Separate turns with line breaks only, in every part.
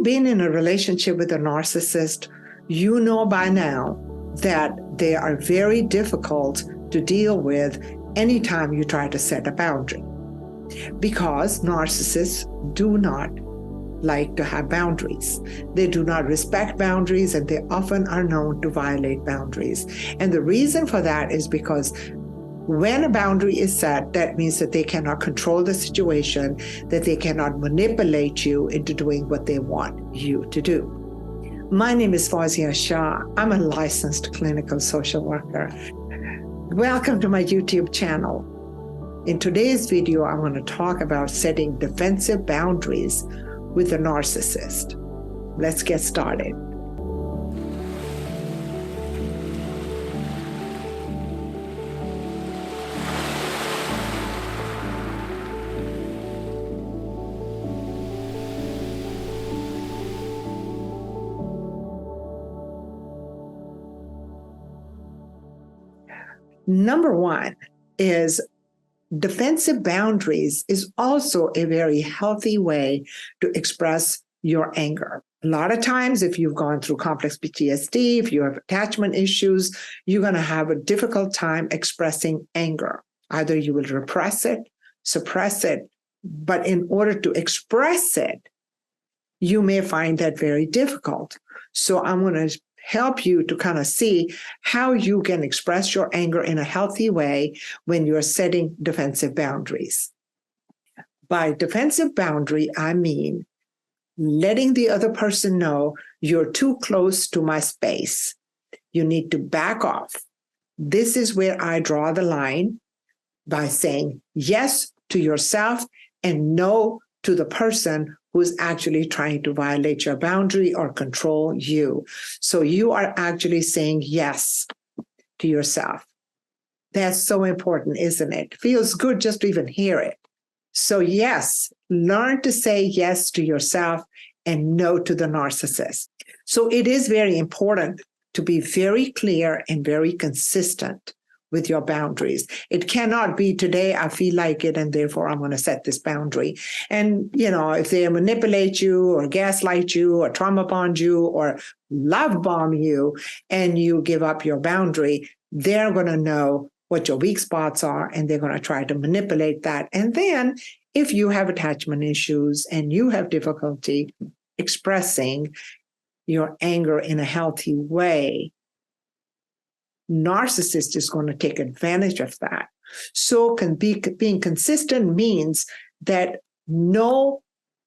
you've been in a relationship with a narcissist, you know by now that they are very difficult to deal with anytime you try to set a boundary, because narcissists do not like to have boundaries. They do not respect boundaries, and they often are known to violate boundaries. And the reason for that is because when a boundary is set, that means that they cannot control the situation, that they cannot manipulate you into doing what they want you to do. My name is Fawzia Shah. I'm a licensed clinical social worker. Welcome to my YouTube channel. In today's video, I want to talk about setting defensive boundaries with a narcissist. Let's get started. Number one is defensive boundaries is also a very healthy way to express your anger. A lot of times, if you've gone through complex PTSD, if you have attachment issues, you're going to have a difficult time expressing anger. Either you will repress it, suppress it, but in order to express it, you may find that very difficult. So I'm going to help you to kind of see how you can express your anger in a healthy way when you're setting defensive boundaries. By defensive boundary, I mean letting the other person know you're too close to my space. You need to back off. This is where I draw the line by saying yes to yourself and no to the person who's actually trying to violate your boundary or control you. So you are actually saying yes to yourself. That's so important, isn't it? Feels good just to even hear it. So yes, learn to say yes to yourself and no to the narcissist. So it is very important to be very clear and very consistent with your boundaries. It cannot be today I feel like it and therefore I'm going to set this boundary. And, if they manipulate you or gaslight you or trauma bond you or love bomb you and you give up your boundary, they're going to know what your weak spots are and they're going to try to manipulate that. And then if you have attachment issues and you have difficulty expressing your anger in a healthy way, narcissist is going to take advantage of that. So being consistent means that know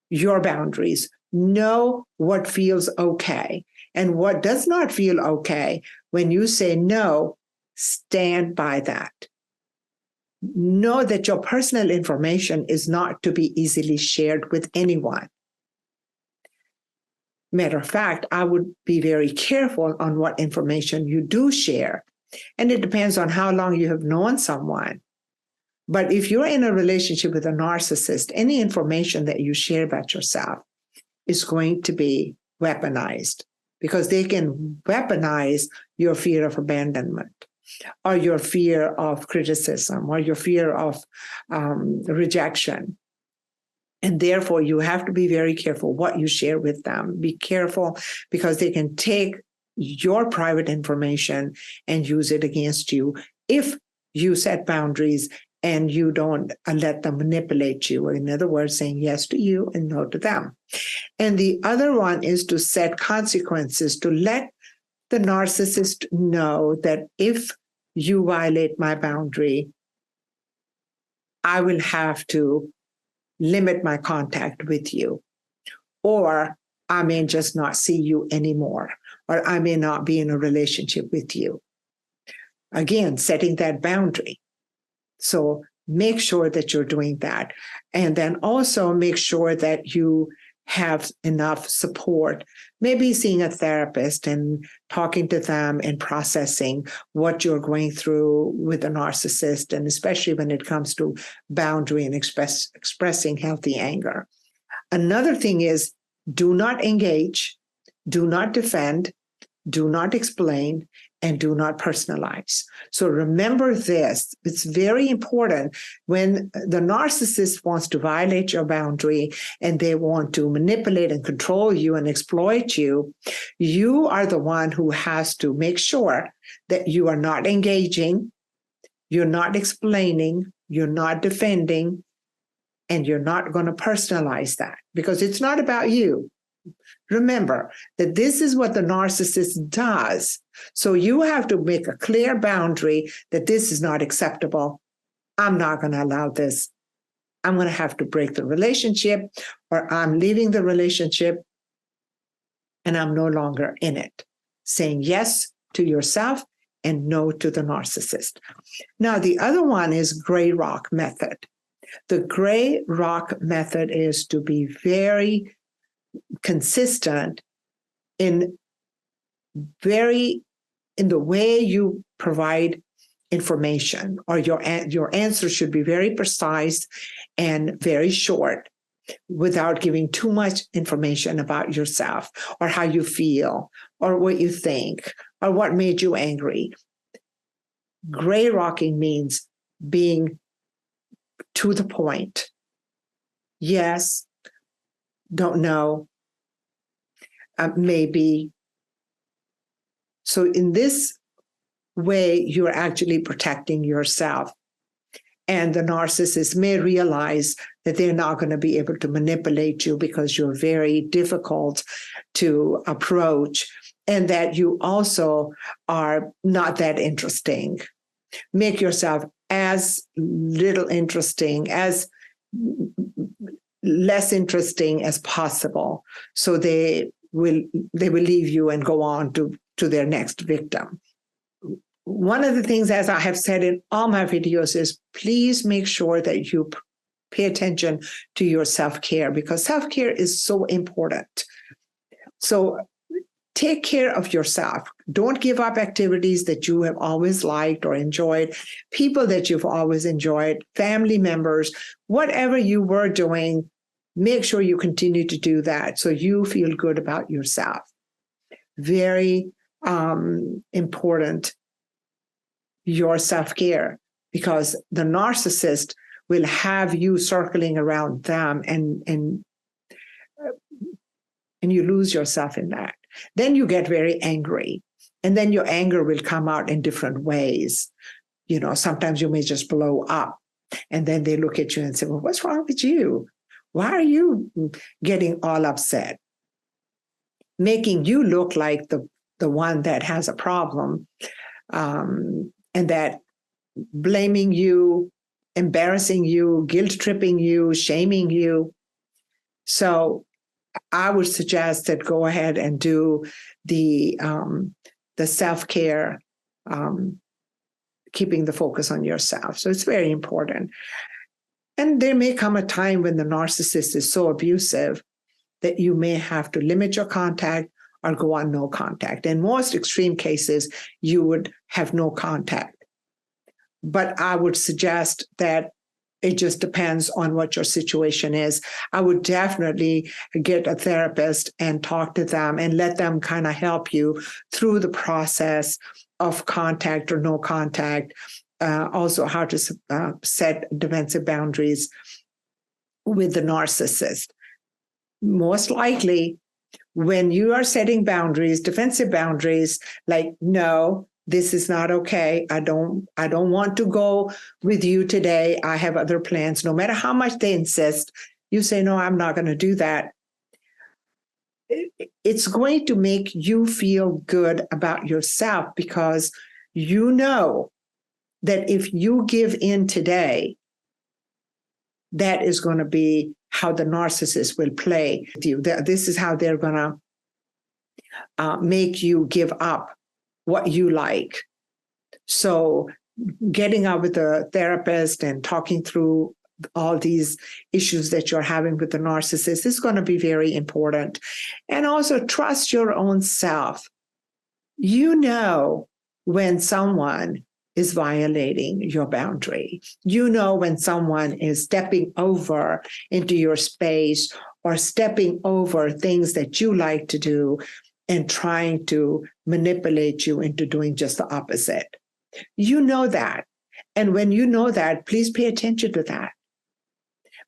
your boundaries, know what feels okay, and what does not feel okay. When you say no, stand by that. Know that your personal information is not to be easily shared with anyone. Matter of fact, I would be very careful on what information you do share. And it depends on how long you have known someone. But if you're in a relationship with a narcissist, any information that you share about yourself is going to be weaponized, because they can weaponize your fear of abandonment or your fear of criticism or your fear of rejection. And therefore, you have to be very careful what you share with them. Be careful, because they can take your private information and use it against you if you set boundaries and you don't let them manipulate you. In other words, saying yes to you and no to them. And the other one is to set consequences, to let the narcissist know that if you violate my boundary, I will have to limit my contact with you, or I may just not see you anymore, or I may not be in a relationship with you. Again, setting that boundary. So make sure that you're doing that. And then also make sure that you have enough support, maybe seeing a therapist and talking to them and processing what you're going through with a narcissist, and especially when it comes to boundary and expressing healthy anger. Another thing is, do not engage, do not defend, do not explain, and do not personalize. So remember this. It's very important when the narcissist wants to violate your boundary and they want to manipulate and control you and exploit you. You are the one who has to make sure that you are not engaging, you're not explaining, you're not defending, and you're not going to personalize that because it's not about you. Remember that this is what the narcissist does. So you have to make a clear boundary that this is not acceptable. I'm not going to allow this. I'm going to have to break the relationship, or I'm leaving the relationship and I'm no longer in it. Saying yes to yourself and no to the narcissist. Now, the other one is gray rock method. The gray rock method is to be very consistent in the way you provide information, or your answer should be very precise and very short without giving too much information about yourself or how you feel or what you think or what made you angry. Gray rocking means being to the point. Yes, don't know, maybe. So in this way, you're actually protecting yourself. And the narcissist may realize that they're not going to be able to manipulate you because you're very difficult to approach, and that you also are not that interesting. Make yourself as little interesting, as less interesting as possible, so they will leave you and go on to their next victim. One of the things, as I have said in all my videos, is please make sure that you pay attention to your self-care, because self-care is so important. So take care of yourself. Don't give up activities that you have always liked or enjoyed, people that you've always enjoyed, family members, whatever you were doing, make sure you continue to do that so you feel good about yourself. Very important, your self-care, because the narcissist will have you circling around them, and you lose yourself in that. Then you get very angry, and then your anger will come out in different ways. You know, sometimes you may just blow up, and then they look at you and say, well, what's wrong with you? Why are you getting all upset? Making you look like the one that has a problem, and that blaming you, embarrassing you, guilt-tripping you, shaming you. So I would suggest that go ahead and do the self-care, keeping the focus on yourself. So it's very important. And there may come a time when the narcissist is so abusive that you may have to limit your contact or go on no contact. In most extreme cases, you would have no contact. But I would suggest that it just depends on what your situation is. I would definitely get a therapist and talk to them and let them kind of help you through the process of contact or no contact. Also, how to set defensive boundaries with the narcissist. Most likely, when you are setting boundaries, defensive boundaries, like, no, this is not okay. I don't want to go with you today. I have other plans. No matter how much they insist, you say, no, I'm not going to do that. It's going to make you feel good about yourself, because you know that if you give in today, that is going to be how the narcissist will play with you. This is how they're going to make you give up what you like. So getting out with a therapist and talking through all these issues that you're having with the narcissist is going to be very important. And also trust your own self. You know when someone is violating your boundary. You know when someone is stepping over into your space or stepping over things that you like to do. and trying to manipulate you into doing just the opposite. You know that. And when you know that, please pay attention to that.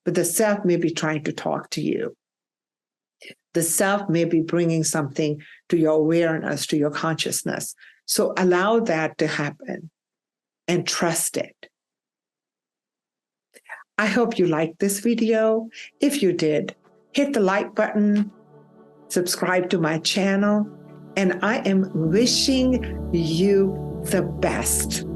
But the self may be trying to talk to you. The self may be bringing something to your awareness, to your consciousness. So allow that to happen and trust it. I hope you liked this video. If you did, hit the like button, subscribe to my channel, and I am wishing you the best.